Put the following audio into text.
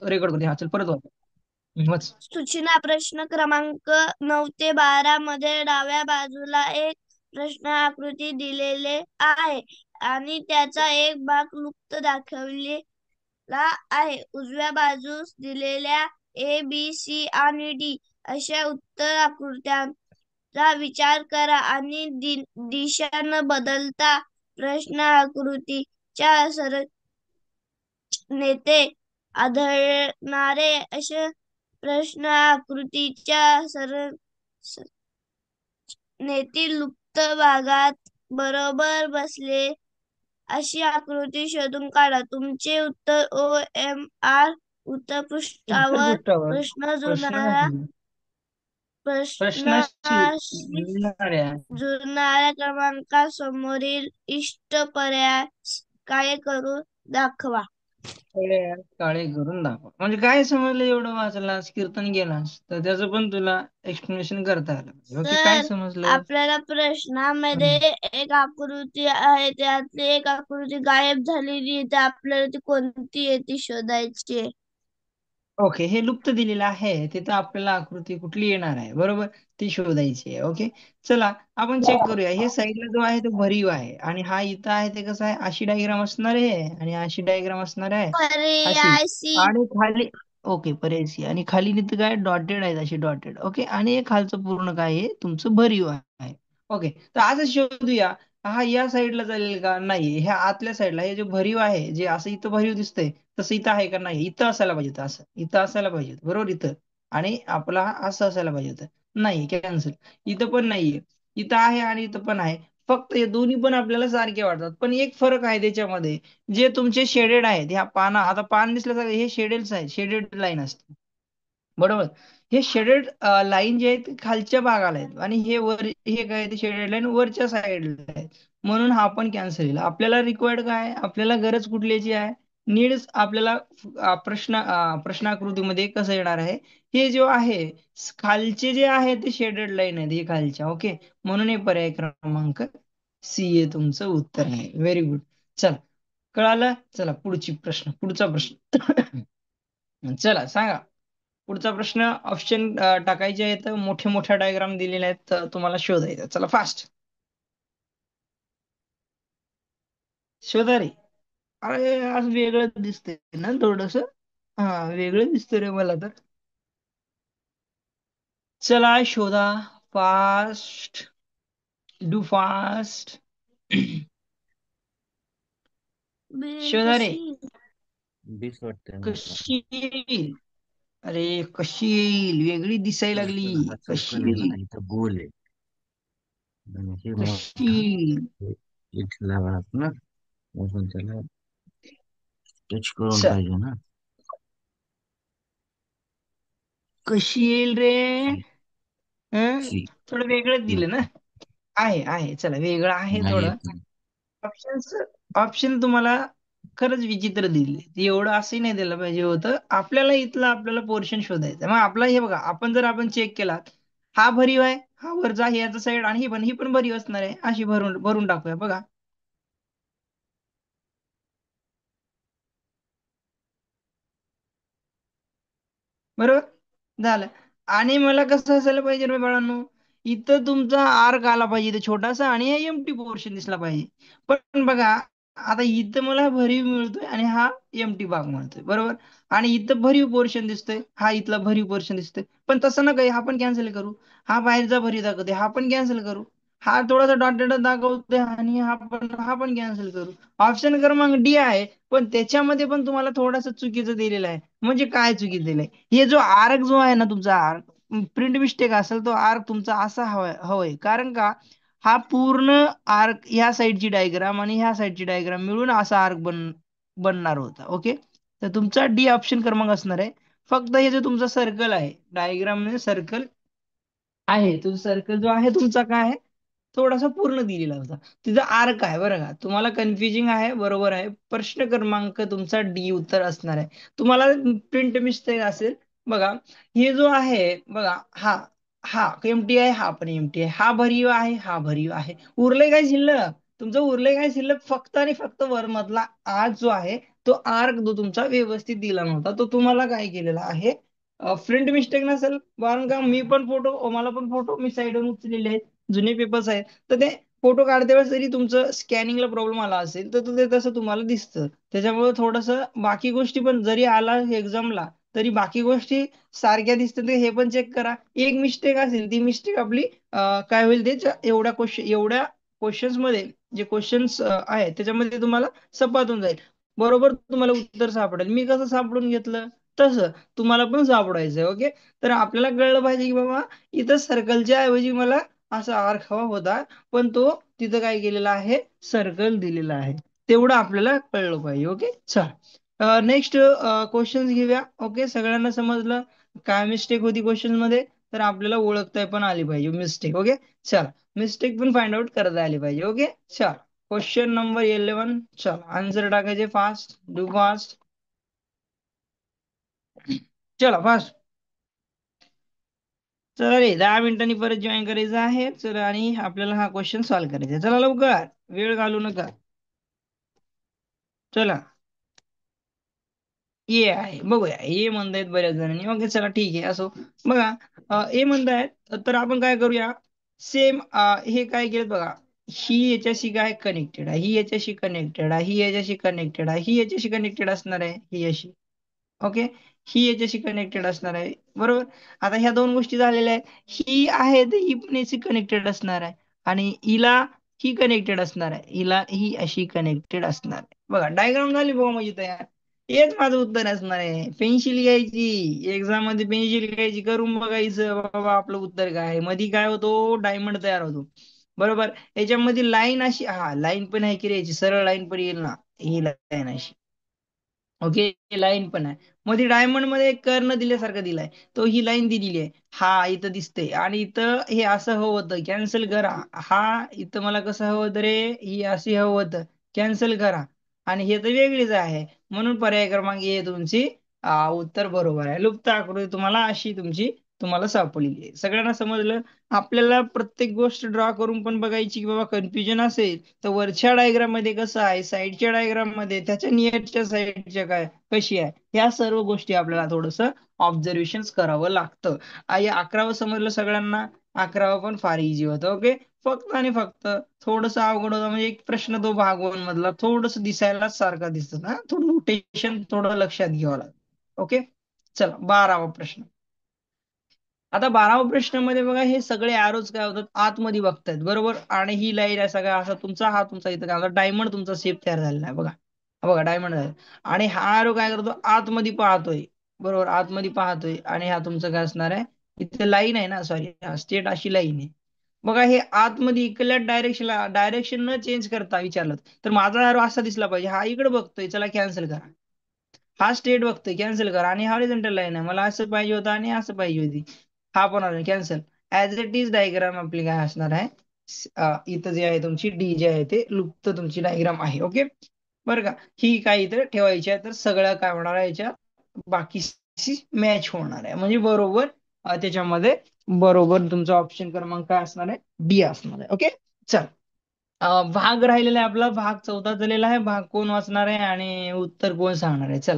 Record करते. हा चल परत वाच. वाच. सूचना प्रश्न क्रमांक 9 ते 12 मध्ये डाव्या बाजूला एक प्रश्न आकृती दिलेले आहे आणि त्याचा एक भाग लुप्त दाखवलेला आहे. उजव्या बाजूस दिलेल्या ए बी सी आणि डी अशा उत्तर आकृत्यांचा विचार करा आणि दिशा न बदलता प्रश्न आकृतीच्या संरचनेत आढळणारे असे प्रश्न आकृतीच्या संरचनेतील लुप्त भागात बरोबर बसले अशी आकृती शोधून काढा. तुमचे उत्तर OMR उत्तर उत्तर पृष्ठावर पृष्ठावर प्रश्न प्रश्न जुळणाऱ्या प्रश्नाशी प्रश्नाशी जुळणाऱ्या जुळणाऱ्या क्रमांकासमोरील इष्ट पर्यायास काळे करून दाखवा. काळे करून दाखवा. म्हणजे काय समजलं एवढं वाचलास कीर्तन गेलास तर त्याचं पण तुला एक्सप्लेनेशन करता आलं पाहिजे. ओके काय तर समजलं? आपल्याला प्रश्नामध्ये हम्म. एक आकृती आहे, त्यातली एक आकृती गायब झालेली आहे, तर आपल्याला ती कोणती आहे ती शोधायची आहे. ओके हे लुप्त दिलेलं आहे तिथं आपल्याला आकृती कुठली येणार आहे बरोबर ती शोधायची आहे. ओके चला आपण चेक करूया. हे साईडला जो आहे तो भरीव आहे आणि हा इथं आहे ते कसं आहे अशी डायग्राम असणार आहे आणि अशी डायग्राम असणार आहे अशी पर्याय सी. आणि खाली ओके पर्यायची आणि खाली तिथं काय डॉटेड आहेत अशी डॉटेड ओके आणि हे खालचं पूर्ण काय आहे तुमचं भरीव आहे. ओके तर असं शोधूया हा या साईडला चालेल का नाही ह्या आतल्या साईडला हे जे भरीव आहे जे असं इथं भरीव दिसतंय तसं इथं आहे का नाही इथं असायला पाहिजे होतं असं इथं असायला पाहिजे होतं बरोबर इथं आणि आपला हा असं असायला पाहिजे होतं नाही कॅन्सल इथं पण नाहीये इथं आहे आणि इथं पण आहे फक्त हे दोन्ही पण आपल्याला सारखे वाटतात पण एक फरक आहे त्याच्यामध्ये जे तुमचे शेडेड आहेत ह्या पाना आता पान दिसलं हे शेडेड आहेत शेडेड लाईन असते बरोबर हे शेडेड लाईन जे आहेत ते खालच्या भागाला आहेत आणि हे वर हे काय ते शेडेड लाईन वरच्या साईडला आहेत म्हणून हा पण कॅन्सल येईल आपल्याला रिक्वायर्ड काय आपल्याला गरज कुठल्याची आहे नीड्स आपल्याला प्रश्नाकृतीमध्ये कसं येणार आहे हे जो आहे खालचे जे आहे ते शेडेड लाईन आहेत हे खालच्या ओके म्हणून हे पर्याय क्रमांक सी हे तुमचं उत्तर आहे व्हेरी गुड चला कळालं चला पुढचा प्रश्न चला सांगा पुढचा प्रश्न ऑप्शन टाकायचे आहेत मोठे मोठ्या डायग्राम दिलेले आहेत तर तुम्हाला शोधायचं चला फास्ट शोधा रे अरे आज वेगळं दिसतंय ना थोडस हा वेगळं दिसतंय रे मला तर चला शोधा फास्ट डू फास्ट शोधा रे कशी बीस वाटतंय मला. कशी येईल अरे कशी येईल वेगळी दिसायला लागली पण हा कशी चौकन आहे येईल ना इथं गोल आहे आणि हे कशी मोठा येईल इथला भाग ना आपण त्याला टच करून चल पाहिजे ना. कशी येईल रे सी हं? सी थोडं वेगळंच सी दिलं ना आहे चला वेगळं आहे नाही थोडं येत नाही. ऑप्शन्स ऑप्शन तुम्हाला खरंच विचित्र दिले एवढं असंही नाही द्यायला पाहिजे होतं आपल्याला इथलं आपल्याला पोर्शन शोधायचं मग आपला हे बघा आपण जर आपण चेक केला हा भरीव आहे हा वरचा आहे याचा साईड आणि ही पण भरीव असणार आहे अशी भरून भरून टाकूया बघा बरोबर झालं आणि मला कसं असायला पाहिजे रे बाळांनो इथं तुमचा आर्क आला पाहिजे इथं छोटासा आणि हा एमटी पोर्शन दिसला पाहिजे पण बघा आता इथं मला भरीव मिळतोय आणि हा एमटी भाग मिळतोय बरोबर आणि इथं भरीव पोर्शन दिसतोय हा इथला भरीव पोर्शन दिसतोय पण तसं ना काही हा पण कॅन्सल करू हा बाहेरचा भरीव दाखवते हा पण कॅन्सल करू हा थोडासा डॉटेड दाखवतोय आणि हा पण कॅन्सल करू ऑप्शन क्रमांक डी आहे पण त्याच्यामध्ये पण तुम्हाला थोडासा चुकीचं दिलेलं आहे म्हणजे काय चुकीचं दिलंय हे जो आर्क जो आहे ना तुमचा आर्क प्रिंट मिस्टेक असेल तो आर्क तुमचा असा हवाय कारण का हा पूर्ण आर्क ह्या साईडची डायग्राम आणि ह्या साईडची डायग्राम मिळून असा आर्क बनणार होता ओके तर तुमचा डी ऑप्शन क्रमांक असणार आहे फक्त हे जो तुमचा सर्कल आहे डायग्राम मध्ये सर्कल आहे तो सर्कल जो आहे तुमचा काय आहे थोडासा पूर्ण दिलेला होता तिचा आर्क आहे बरं का तुम्हाला कन्फ्युजिंग आहे बरोबर आहे प्रश्न क्रमांक तुमचा डी उत्तर असणार आहे तुम्हाला प्रिंट मिस्टेक असेल बघा हे जो आहे बघा हा हा एमटी आहे हा पण एमटी आहे हा भरीव आहे हा भरीव आहे उरले काय शिल्लक तुमचं उरले काय शिल्लक फक्त आणि फक्त वर मधला आज जो आहे तो आर्क जो तुमचा व्यवस्थित दिला नव्हता, तो तुम्हाला काय केलेला आहे, फ्रंट मिस्टेक नसेल, कारण का मी पण फोटो, मला पण फोटो मी साईडवरून उचललेले आहेत, जुने पेपर्स आहेत, तर ते फोटो काढते वेळेस जरी तुमचं स्कॅनिंगला प्रॉब्लेम आला असेल तर ते तसं तुम्हाला दिसतं. त्याच्यामुळे थोडंसं बाकी गोष्टी पण जरी आला एक्झामला तरी बाकी गोष्टी सारख्या दिसतात हे पण चेक करा. एक मिस्टेक असेल ती मिस्टेक आपली काय होईल ते एवढ्या क्वेश्चन्स मध्ये जे क्वेश्चन्स आहेत त्याच्यामध्ये तुम्हाला सपाटून जाईल, बरोबर तुम्हाला उत्तर सापडेल. मी कसं सापडून घेतलं तसं तुम्हाला पण सापडायचंय. ओके, तर आपल्याला कळलं पाहिजे की बाबा इथं सर्कलच्या ऐवजी मला असा आर्क हवा होता, पण तो तिथं काय केलेला आहे, सर्कल दिलेला आहे. तेवढं आपल्याला कळलं पाहिजे. ओके, चल नेक्स्ट क्वेश्चन घेऊया. ओके, सगळ्यांना समजलं काय मिस्टेक होती क्वेश्चन मध्ये, तर आपल्याला ओळखता पण आली पाहिजे मिस्टेक. ओके, चल मिस्टेक पण फाइंड आउट करता आली पाहिजे. ओके, चल क्वेश्चन नंबर 11. चल आन्सर टाकायचे फास्ट, डू फास्ट, चला फास्ट. चला रे, 10 मिनिटांनी परत जॉईन करायचं आहे. चला, आणि आपल्याला हा क्वेश्चन सॉल्व्ह करायचा आहे. चला लवकर, वेळ घालू नका. चला, ए आहे बघूया, ए म्हणतायत बऱ्याच जणांनी. ओके, चला ठीक आहे, असो. बघा ए म्हणतायत, तर आपण काय करूया, सेम हे काय केलं बघा, ही याच्याशी काय कनेक्टेड आहे, ही याच्याशी कनेक्टेड आहे, ही याच्याशी कनेक्टेड आहे, ही याच्याशी कनेक्टेड असणार आहे, ही अशी. ओके, ही याच्याशी कनेक्टेड असणार आहे, बरोबर. आता ह्या दोन गोष्टी झालेल्या आहेत. ही आहे तर ही पण याची कनेक्टेड असणार आहे, आणि हिला ही कनेक्टेड असणार आहे, हिला ही अशी कनेक्टेड असणार आहे. बघा डायग्राम झाली बघा माझी तयार. हेच माझं उत्तर असणार आहे. पेन्सिल घ्यायची, एक्झाम मध्ये पेन्सिल घ्यायची, करून बघायचं बाबा आपलं उत्तर काय आहे. मध्ये काय होतो, डायमंड तयार होतो, बरोबर. याच्यामध्ये लाईन अशी, हा लाईन पण आहे की रे, याची सरळ लाईन पण येईल ना, ही लाईन अशी. ओके, लाईन पण आहे. मध्ये डायमंड मध्ये एक कर्ण दिल्यासारखं दिलाय, तो ही लाईन दिलेली आहे, हा इथं दिसते, आणि इथं हे असं हवं होतं, कॅन्सल करा. हा इथं मला कसं हवं होतं रे, ही अशी हवं होतं, कॅन्सल करा. आणि हे तर वेगळीच आहे, म्हणून पर्याय क्रमांक ए तुमची उत्तर बरोबर आहे. लुप्त आकृती तुम्हाला अशी तुम्हाला सापडलेली आहे. सगळ्यांना समजलं. आपल्याला प्रत्येक गोष्ट ड्रॉ करून पण बघायची की बाबा कन्फ्युजन असेल तर वरच्या डायग्राम मध्ये कसं आहे, साईडच्या डायग्राम मध्ये त्याच्या नियरच्या साईडच्या काय कशी आहे, ह्या सर्व गोष्टी आपल्याला थोडस ऑब्झर्वेशन करावं लागतं. 11व समजलं सगळ्यांना. 11व पण फार इझी होतं. ओके, फक्त आणि फक्त थोडस अवघड होतं, म्हणजे एक प्रश्न तो भाग 1 मधला थोडस दिसायला सारखा दिसत ना, थोडं नोटेशन थोडं लक्षात घ्यावं लागतं. ओके, चला 12वा प्रश्न. आता 12वा प्रश्नामध्ये बघा, हे सगळे आरोज काय होतात, आतमध्ये बघतायत, बरोबर. आणि ही लाईन आहे सगळा असा तुमचा इथं काय होता, डायमंड तुमचा शेप तयार झालेला आहे बघा. बघा डायमंड झाला, आणि हा आरो काय करतो, आतमध्ये पाहतोय, बरोबर, आतमध्ये पाहतोय. आणि हा तुमचं काय असणार आहे, इथे लाईन आहे ना, सॉरी स्ट्रेट अशी लाईन आहे. बघा हे आतमध्ये इकडल्या डायरेक्शन न चेंज करता विचारलं तर माझा आरो असा दिसला पाहिजे, हा इकडे बघतोय, चला कॅन्सल करा. हा स्ट्रेट बघतोय, कॅन्सल करा. आणि हा हॉरिझॉन्टल लाईन आहे, मला असं पाहिजे होतं आणि असं पाहिजे होती, हा पण आला cancel. As it is diagram आपली काय असणार आहे, इथं जे आहे तुमची डी जे आहे ते लुप्त तुमची डायग्राम आहे. ओके, बरं का, ही काय इथं ठेवायची आहे, तर सगळ्या काय होणार आहे याच्या बाकी मॅच होणार आहे, म्हणजे बरोबर त्याच्यामध्ये बरोबर तुमचा ऑप्शन क्रमांक काय असणार आहे, डी असणार आहे. ओके, चल भाग राहिलेला आहे आपला, भाग 14 झालेला आहे. भाग कोण वाचणार आहे आणि उत्तर कोण सांगणार आहे, चला.